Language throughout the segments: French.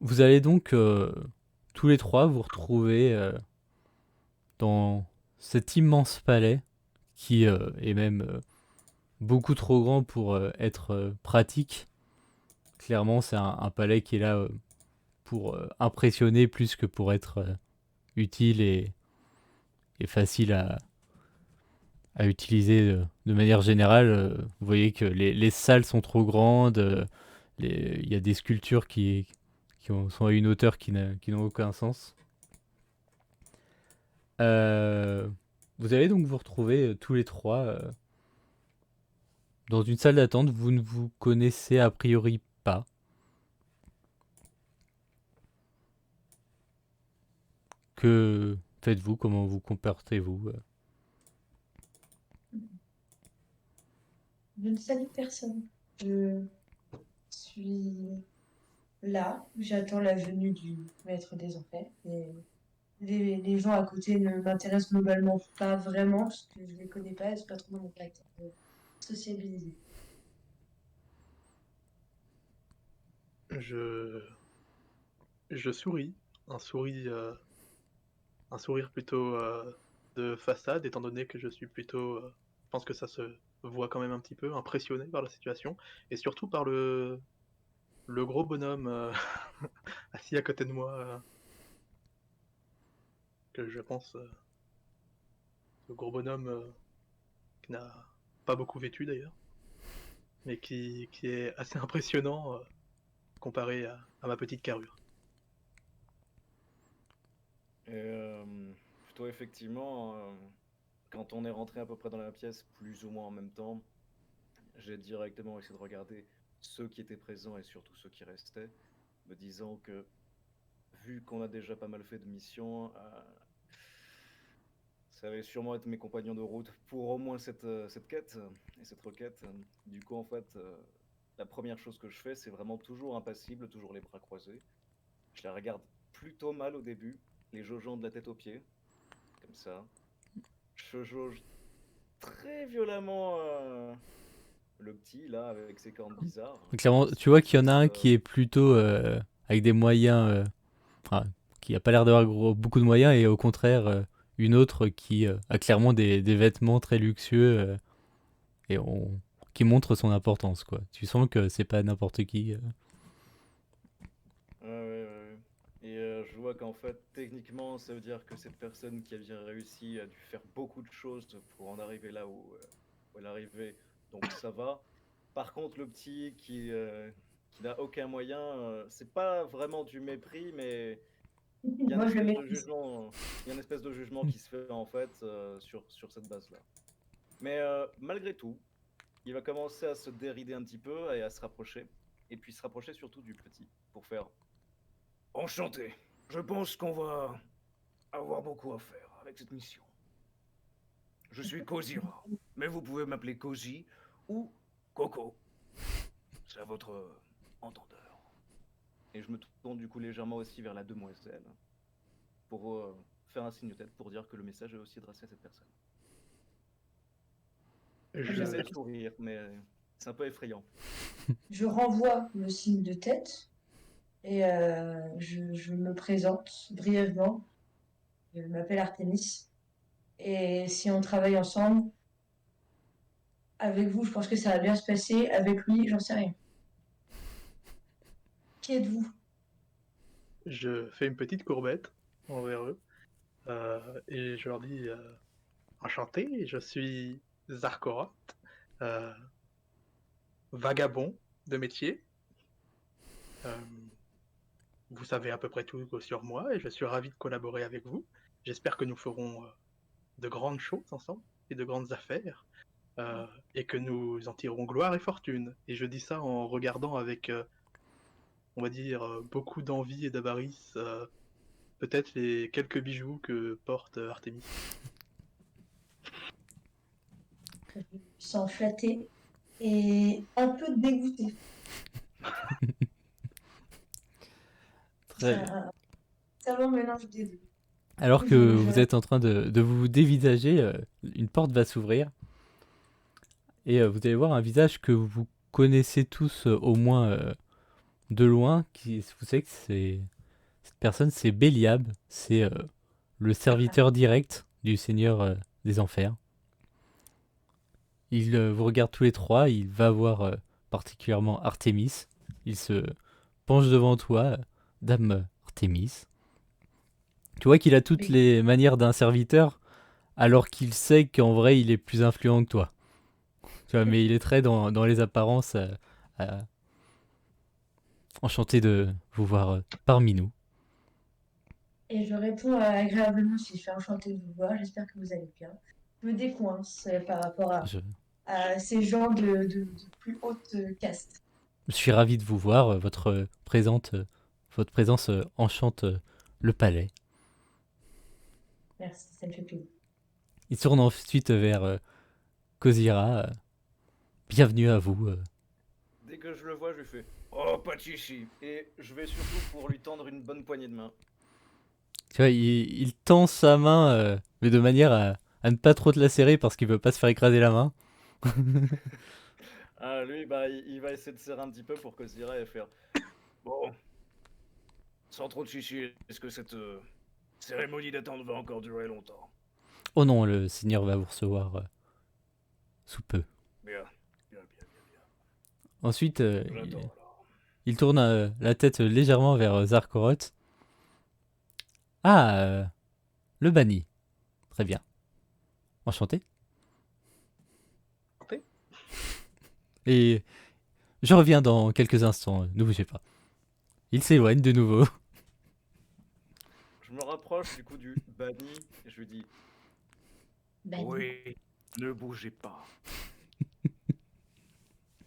Vous allez donc tous les trois vous retrouver dans cet immense palais qui est même beaucoup trop grand pour être pratique. Clairement, c'est un palais qui est là pour impressionner plus que pour être utile et facile à utiliser de manière générale. Vous voyez que les salles sont trop grandes, il y a des sculptures sont à une hauteur qui n'ont aucun sens. Euh, Vous allez donc vous retrouver tous les trois dans une salle d'attente. Vous ne vous connaissez a priori pas. Que faites-vous? Comment vous comportez-vous? Je ne salue personne. Je suis là, j'attends la venue du maître des enfers. Et les gens à côté ne m'intéressent globalement pas vraiment, parce que je les connais pas, et c'est pas trop dans mon caractère de sociabiliser. Je, je souris, un souris, un sourire plutôt de façade, étant donné que je suis plutôt, je pense que ça se voit quand même un petit peu, impressionné par la situation, et surtout par le gros bonhomme assis à côté de moi, que je pense, ce gros bonhomme qui n'a pas beaucoup vêtu d'ailleurs, mais qui est assez impressionnant comparé à ma petite carrure. Et plutôt effectivement, quand on est rentré à peu près dans la pièce, plus ou moins en même temps, j'ai directement essayé de regarder ceux qui étaient présents et surtout ceux qui restaient, me disant que vu qu'on a déjà pas mal fait de missions, ça allait sûrement être mes compagnons de route pour au moins cette quête et cette requête. Du coup, en fait, la première chose que je fais, c'est vraiment toujours impassible, toujours les bras croisés. Je les regarde plutôt mal au début, les jaugeant de la tête aux pieds, comme ça. Je jauge très violemment le petit, là, avec ses cornes bizarres. Clairement, tu vois qu'il y en a Ensuite, un qui est plutôt avec des moyens, enfin, qui a pas l'air d'avoir beaucoup de moyens, et au contraire, une autre qui a clairement des vêtements très luxueux et qui montre son importance, quoi. Tu sens que c'est pas n'importe qui. ouais, ouais, ouais. Et je vois qu'en fait, techniquement, ça veut dire que cette personne qui a bien réussi a dû faire beaucoup de choses pour en arriver là où elle est arrivée. Donc ça va. Par contre, le petit qui n'a aucun moyen, c'est pas vraiment du mépris, mais il y a une Moi, je le espèce de méprise. jugement, il y a une espèce de jugement qui se fait en fait sur cette base-là. Mais malgré tout, il va commencer à se dérider un petit peu et à se rapprocher. Et puis se rapprocher surtout du petit pour faire enchanté. Je pense qu'on va avoir beaucoup à faire avec cette mission. Je suis Kozira, mais vous pouvez m'appeler Kozi ou Coco. C'est à votre entendeur. Et je me tourne du coup légèrement aussi vers la demoiselle pour faire un signe de tête pour dire que le message est aussi adressé à cette personne. Très bien. J'essaie Je, de sourire, mais c'est un peu effrayant. Je renvoie le signe de tête et je me présente brièvement. Je m'appelle Artemis. Et si on travaille ensemble, avec vous, je pense que ça va bien se passer. Avec lui, j'en sais rien. Qui êtes-vous? je fais une petite courbette envers eux, et je leur dis enchanté, je suis Zarkora, euh, vagabond de métier. Euh, Vous savez à peu près tout sur moi et je suis ravi de collaborer avec vous. J'espère que nous ferons de grandes choses ensemble et de grandes affaires, et que nous en tirerons gloire et fortune. Et je dis ça en regardant avec, on va dire, beaucoup d'envie et d'avarice, peut-être les quelques bijoux que porte Artemis. Sans flatter et un peu dégoûté. C'est Très bien. un savant mélange des deux. Du Alors coup, que vous êtes en train de vous dévisager, une porte va s'ouvrir et vous allez voir un visage que vous connaissez tous au moins de loin, vous savez que cette personne, c'est Béliab, c'est le serviteur direct du Seigneur des Enfers. Il vous regarde tous les trois, il va voir particulièrement Artémis. Il se penche devant toi, Dame Artémis. Tu vois qu'il a toutes Oui. les manières d'un serviteur, alors qu'il sait qu'en vrai, il est plus influent que toi. Tu vois, mais il est très dans les apparences. Enchanté de vous voir parmi nous. Et je réponds agréablement si je suis enchantée de vous voir. J'espère que vous allez bien. Je me décoince par rapport Je, à ces gens de plus haute caste. je suis ravi de vous voir. Votre présence enchante le palais. Merci, ça me fait plaisir. Il se tourne ensuite vers Kozira. Bienvenue à vous. Dès que je le vois, je lui fais oh, pas de chichi. Et je vais surtout pour lui tendre une bonne poignée de main. Tu vois, il tend sa main, mais de manière à ne pas trop te la serrer parce qu'il veut pas se faire écraser la main. Ah, lui, bah, il va essayer de serrer un petit peu pour que Zira et faire bon, sans trop de chichi, est-ce que cette cérémonie d'attente va encore durer longtemps? Oh non, le Seigneur va vous recevoir sous peu. Bien, bien. Ensuite, J'attends alors. il tourne la tête légèrement vers Zarkoroth. Ah, le banni. Très bien. Enchanté. Enchanté. Et je reviens dans quelques instants, ne bougez pas. Il s'éloigne de nouveau. Je me rapproche du coup du banni et je lui dis Ben, oui, ne bougez pas.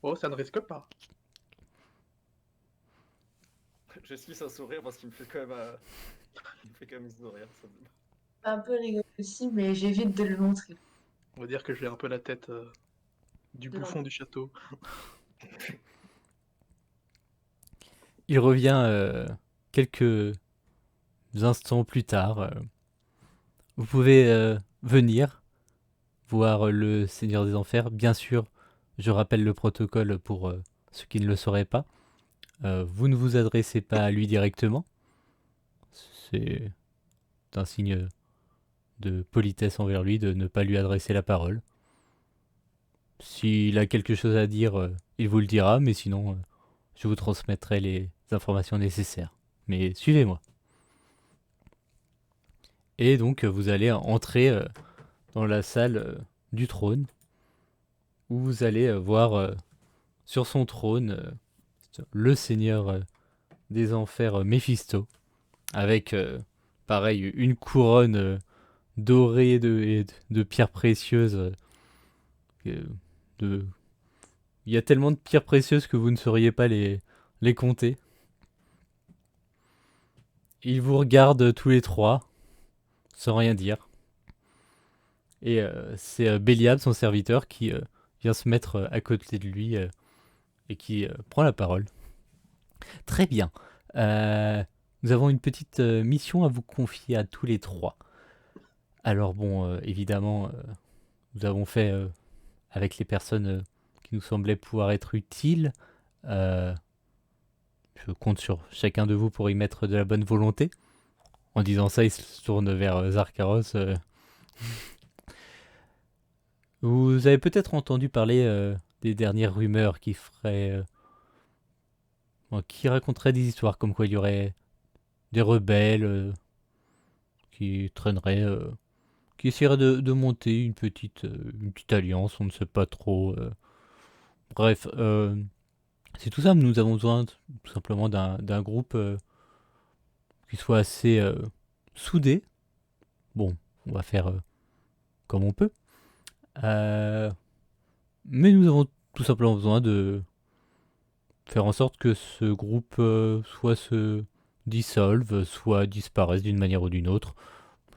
Oh, ça ne risque pas. J'esquisse un sourire parce qu'il me fait quand même, il me fait quand même sourire. Ça me- un peu rigolo aussi, mais j'évite de le montrer. On va dire que j'ai un peu la tête du De bouffon du château. Il revient quelques instants plus tard. Vous pouvez venir voir le Seigneur des Enfers. Bien sûr, je rappelle le protocole pour ceux qui ne le sauraient pas. Vous ne vous adressez pas à lui directement. C'est un signe de politesse envers lui de ne pas lui adresser la parole. S'il a quelque chose à dire, il vous le dira, mais sinon, je vous transmettrai les informations nécessaires. Mais suivez-moi. Et donc, vous allez entrer dans la salle du trône, où vous allez voir sur son trône le Seigneur des Enfers Méphisto, avec, pareil, une couronne dorée de pierres précieuses. De... Il y a tellement de pierres précieuses que vous ne sauriez pas les compter. Ils vous regardent tous les trois, sans rien dire. Et c'est Béliab, son serviteur, qui vient se mettre à côté de lui et qui prend la parole. Très bien. Nous avons une petite mission à vous confier à tous les trois. Alors bon, évidemment, nous avons fait avec les personnes qui nous semblaient pouvoir être utiles. Je compte sur chacun de vous pour y mettre de la bonne volonté. En disant ça, il se tourne vers Zarkaros. Vous avez peut-être entendu parler des dernières rumeurs qui qui raconteraient des histoires comme quoi il y aurait des rebelles qui traîneraient, qui essaieraient de monter une petite alliance, on ne sait pas trop. Bref, c'est tout ça. Nous avons besoin tout simplement d'un groupe qui soit assez soudé. Bon, on va faire comme on peut. Mais nous avons tout simplement besoin de faire en sorte que ce groupe soit se dissolve, soit disparaisse d'une manière ou d'une autre.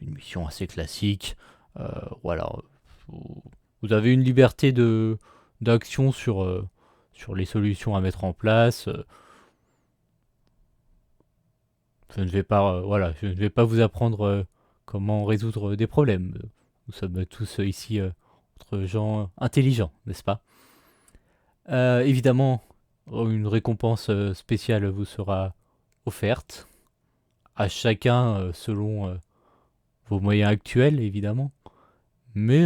Une mission assez classique. Voilà. Vous avez une liberté d'action sur les solutions à mettre en place. Je ne vais pas, voilà, je ne vais pas vous apprendre comment résoudre des problèmes. Nous sommes tous ici entre gens intelligents, n'est-ce pas? Évidemment, une récompense spéciale vous sera offerte à chacun selon vos moyens actuels, évidemment. Mais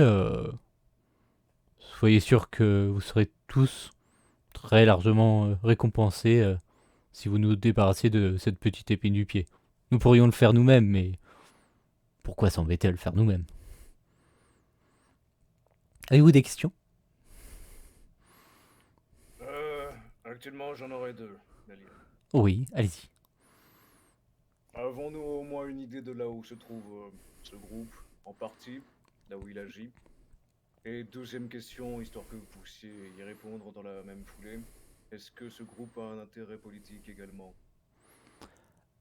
soyez sûr que vous serez tous très largement récompensés si vous nous débarrassez de cette petite épine du pied. Nous pourrions le faire nous-mêmes, mais pourquoi s'embêter à le faire nous-mêmes? Avez-vous des questions? Actuellement, j'en aurais deux, Dahlia. Oui, allez-y. Avons-nous au moins une idée de là où se trouve ce groupe, en partie, là où il agit? Et deuxième question, histoire que vous puissiez y répondre dans la même foulée, est-ce que ce groupe a un intérêt politique également?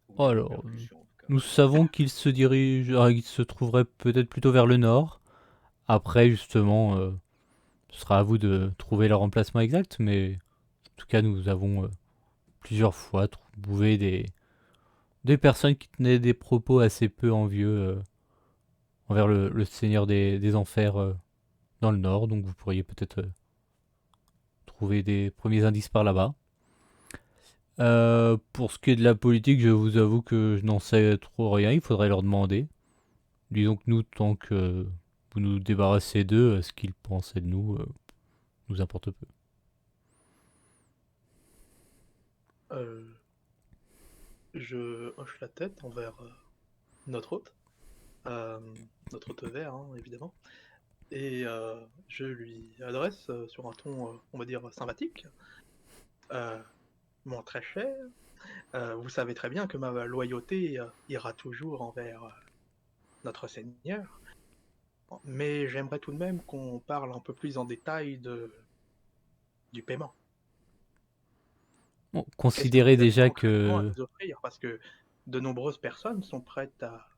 Ou des Alors, répercussions, en tout cas. nous savons qu'il se dirige, il se trouverait peut-être plutôt vers le nord. Après, justement, ce sera à vous de trouver leur emplacement exact, mais en tout cas, nous avons plusieurs fois trouvé des personnes qui tenaient des propos assez peu envieux envers le Seigneur des Enfers dans le nord, donc vous pourriez peut-être trouver des premiers indices par là-bas. Pour ce qui est de la politique, je vous avoue que je n'en sais trop rien, il faudrait leur demander. Disons que nous, tant que vous nous débarrassez d'eux, ce qu'ils pensaient de nous nous importe peu. Euh, je hoche la tête envers notre hôte, euh, notre hôte vert, hein, évidemment, et je lui adresse sur un ton, on va dire, sympathique. Mon très cher, vous savez très bien que ma loyauté ira toujours envers notre Seigneur, mais j'aimerais tout de même qu'on parle un peu plus en détail du paiement. Bon, Qu'est-ce que considérez vous avez déjà concrètement à que nous offrir? Parce que de nombreuses personnes sont prêtes à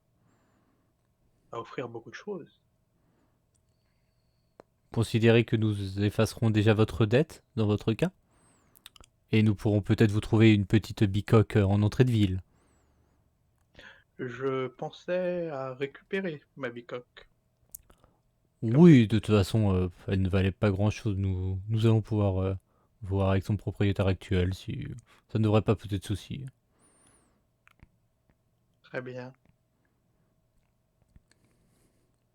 offrir beaucoup de choses. considérez que nous effacerons déjà votre dette dans votre cas, et nous pourrons peut-être vous trouver une petite bicoque en entrée de ville. Je pensais à récupérer ma bicoque. Comme Oui, de toute façon, elle ne valait pas grand-chose. Nous allons pouvoir voir avec son propriétaire actuel si ça ne devrait pas poser de soucis. très bien.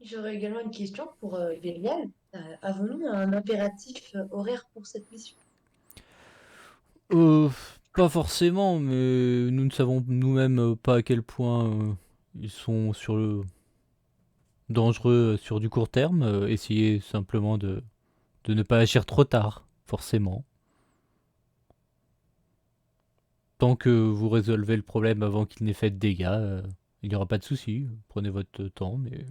J'aurais également une question pour Belial. Avons-nous un impératif horaire pour cette mission? Euh, Pas forcément, mais nous ne savons nous-mêmes pas à quel point ils sont sur le dangereux sur du court terme. Essayez simplement de ne pas agir trop tard, forcément. Tant que vous résolvez le problème avant qu'il n'ait fait de dégâts, il n'y aura pas de souci. Prenez votre temps, mais...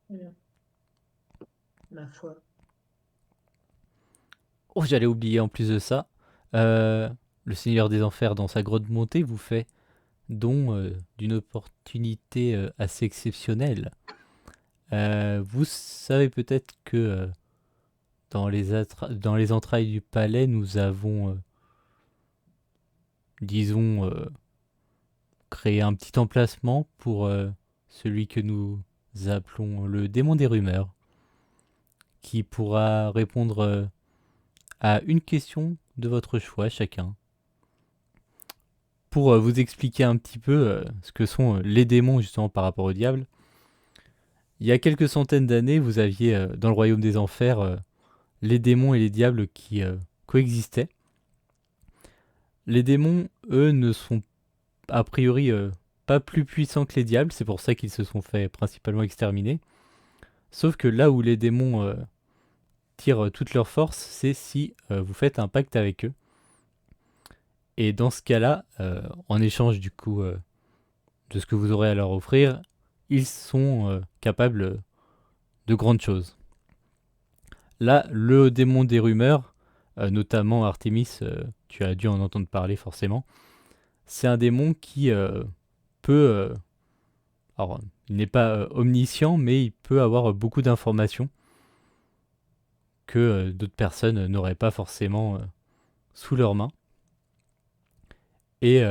Bien. Ma foi. Oh, j'allais oublier en plus de ça. Le Seigneur des Enfers, dans sa grotte montée, vous fait don d'une opportunité assez exceptionnelle. Vous savez peut-être que dans les entrailles du palais, nous avons, disons, créé un petit emplacement pour celui que nous appelons le démon des rumeurs, qui pourra répondre à une question de votre choix chacun. Pour vous expliquer un petit peu ce que sont les démons justement par rapport au diable, il y a quelques centaines d'années, vous aviez dans le royaume des enfers les démons et les diables qui coexistaient. Les démons, eux, ne sont a priori pas plus puissants que les diables, c'est pour ça qu'ils se sont fait principalement exterminer. Sauf que là où les démons tirent toute leur force, c'est si vous faites un pacte avec eux. Et dans ce cas-là, en échange du coup de ce que vous aurez à leur offrir, ils sont capables de grandes choses. Là, le démon des rumeurs, notamment Artemis, tu as dû en entendre parler forcément, c'est un démon qui peut... alors, il n'est pas omniscient, mais il peut avoir beaucoup d'informations que d'autres personnes n'auraient pas forcément sous leurs mains. Et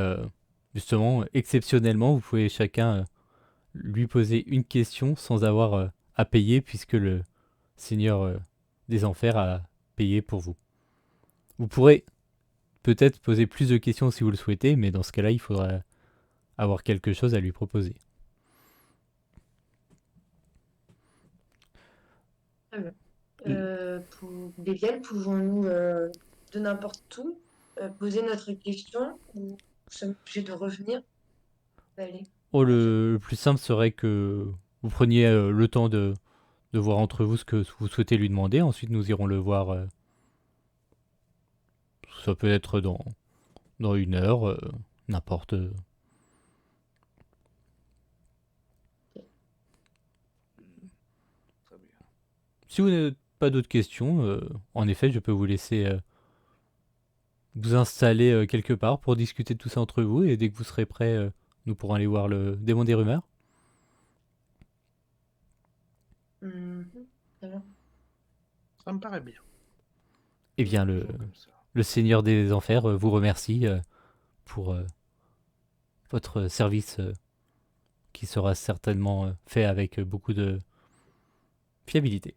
justement, exceptionnellement, vous pouvez chacun lui poser une question sans avoir à payer, puisque le Seigneur des enfers à payer pour vous. Vous pourrez peut-être poser plus de questions si vous le souhaitez, mais dans ce cas-là, il faudra avoir quelque chose à lui proposer. Très bien. Pour Bélial, pouvons-nous de n'importe où poser notre question ou nous sommes obligés de revenir? Allez. Oh, le plus simple serait que vous preniez le temps de voir entre vous ce que vous souhaitez lui demander. Ensuite, nous irons le voir. Ça peut être dans 1 heure, n'importe. Très bien. Si vous n'avez pas d'autres questions, en effet, je peux vous laisser vous installer quelque part pour discuter de tout ça entre vous. Et dès que vous serez prêt, nous pourrons aller voir le démon des rumeurs. Très bien. Ça me paraît bien. Eh bien, Faisons comme ça. le Seigneur des Enfers vous remercie pour votre service qui sera certainement fait avec beaucoup de fiabilité.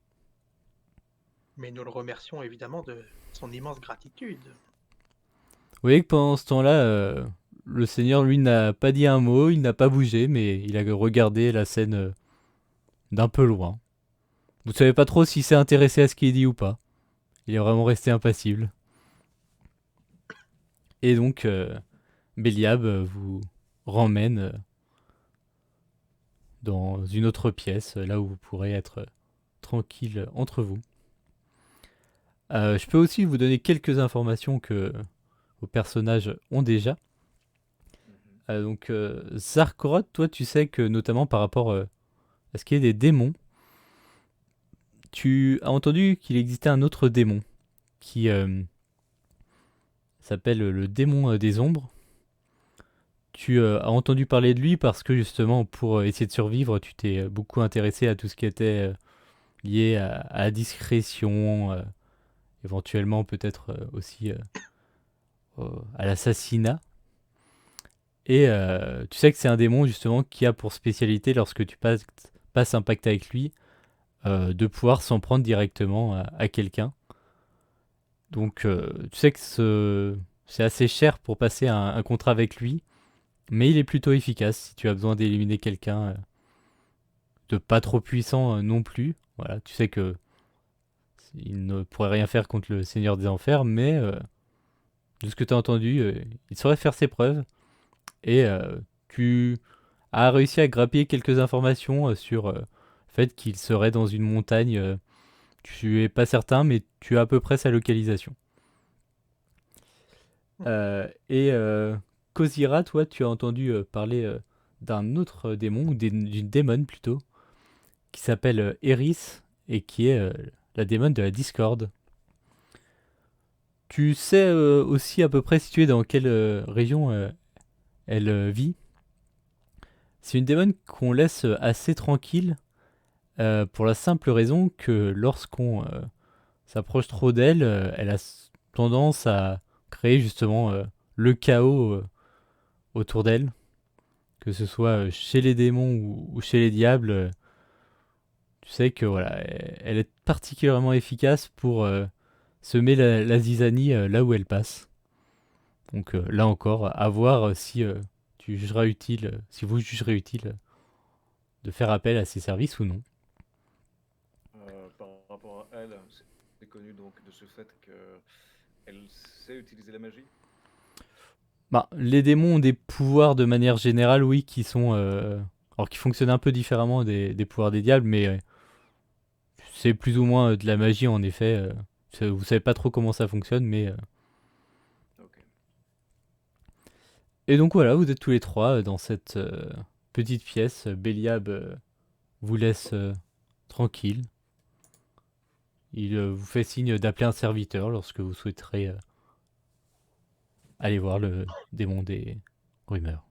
Mais nous le remercions évidemment de son immense gratitude. Vous voyez que pendant ce temps-là, le Seigneur, lui, n'a pas dit un mot, il n'a pas bougé, mais il a regardé la scène d'un peu loin. Vous ne savez pas trop s'il s'est intéressé à ce qui est dit ou pas. Il est vraiment resté impassible. Et donc, Béliab vous ramène dans une autre pièce, là où vous pourrez être tranquille entre vous. Je peux aussi vous donner quelques informations que vos personnages ont déjà. Donc, Zarkoroth, toi, tu sais que notamment par rapport à ce qui est des démons, tu as entendu qu'il existait un autre démon qui s'appelle le démon des ombres. Tu as entendu parler de lui parce que justement, pour essayer de survivre, tu t'es beaucoup intéressé à tout ce qui était lié à la discrétion, éventuellement peut-être aussi à l'assassinat. Et tu sais que c'est un démon justement qui a pour spécialité, lorsque tu passes un pacte avec lui, de pouvoir s'en prendre directement à quelqu'un. Donc tu sais que c'est assez cher pour passer un contrat avec lui, mais il est plutôt efficace si tu as besoin d'éliminer quelqu'un de pas trop puissant non plus. Voilà, tu sais que il ne pourrait rien faire contre le Seigneur des Enfers, mais de ce que tu as entendu, il saurait faire ses preuves. Et tu as réussi à grappiller quelques informations sur le fait qu'il serait dans une montagne. Tu es pas certain, mais tu as à peu près sa localisation. Et Kozira, toi, tu as entendu parler d'un autre démon, ou d'une démone plutôt, qui s'appelle Eris, et qui est la démone de la discorde. Tu sais aussi à peu près située dans quelle région elle vit. C'est une démone qu'on laisse assez tranquille, pour la simple raison que lorsqu'on s'approche trop d'elle, elle a tendance à créer justement le chaos autour d'elle, que ce soit chez les démons ou chez les diables. Tu sais que voilà, elle est particulièrement efficace pour semer la zizanie là où elle passe. Donc là encore, à voir si tu jugeras utile, si vous jugerez utile de faire appel à ses services ou non. Par rapport à elle, c'est connu donc de ce fait qu'elle sait utiliser la magie. Bah, les démons ont des pouvoirs de manière générale, oui, qui sont alors qui fonctionnent un peu différemment des pouvoirs des diables, mais c'est plus ou moins de la magie en effet. Vous savez pas trop comment ça fonctionne, mais Ok. et donc voilà, vous êtes tous les trois dans cette petite pièce. Béliab vous laisse tranquille. Il vous fait signe d'appeler un serviteur lorsque vous souhaiterez aller voir le démon des rumeurs.